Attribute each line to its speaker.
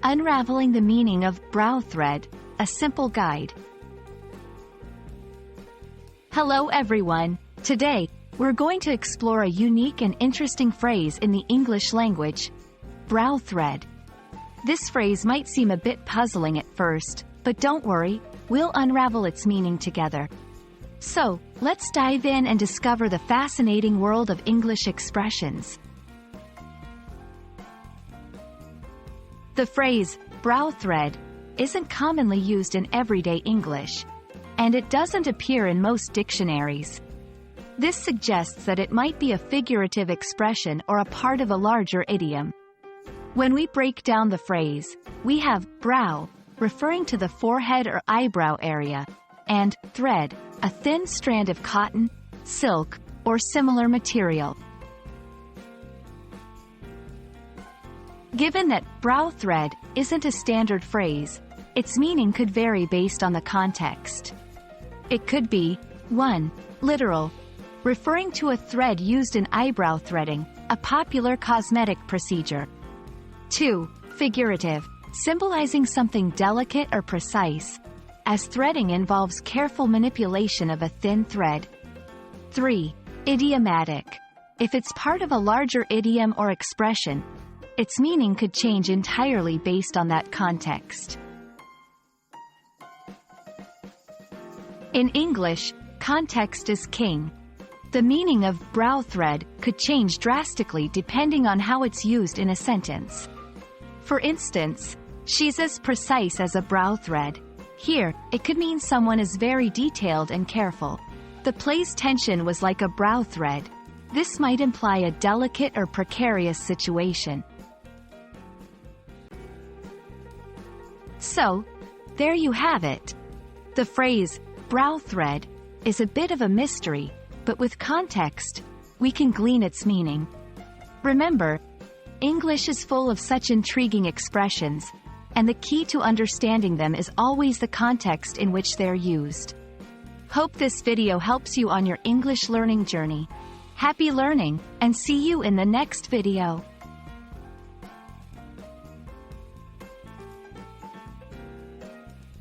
Speaker 1: Unraveling the meaning of brow thread, a simple guide. Hello everyone. Today, we're going to explore a unique and interesting phrase in the English language, brow thread. This phrase might seem a bit puzzling at first, but don't worry, we'll unravel its meaning together. So, let's dive in and discover the fascinating world of English expressions. The phrase, brow thread, isn't commonly used in everyday English, and it doesn't appear in most dictionaries. This suggests that it might be a figurative expression or a part of a larger idiom. When we break down the phrase, we have brow, referring to the forehead or eyebrow area, and thread, a thin strand of cotton, silk, or similar material. Given that brow thread isn't a standard phrase, its meaning could vary based on the context. It could be 1. Literal, referring to a thread used in eyebrow threading, a popular cosmetic procedure. 2. Figurative, symbolizing something delicate or precise, as threading involves careful manipulation of a thin thread. 3. Idiomatic, if it's part of a larger idiom or expression, its meaning could change entirely based on that context. In English, context is king. The meaning of brow thread could change drastically depending on how it's used in a sentence. For instance, she's as precise as a brow thread. Here, it could mean someone is very detailed and careful. The play's tension was like a brow thread. This might imply a delicate or precarious situation. So, there you have it. The phrase, brow thread, is a bit of a mystery, but with context, we can glean its meaning. Remember, English is full of such intriguing expressions, and the key to understanding them is always the context in which they're used. Hope this video helps you on your English learning journey. Happy learning, and see you in the next video.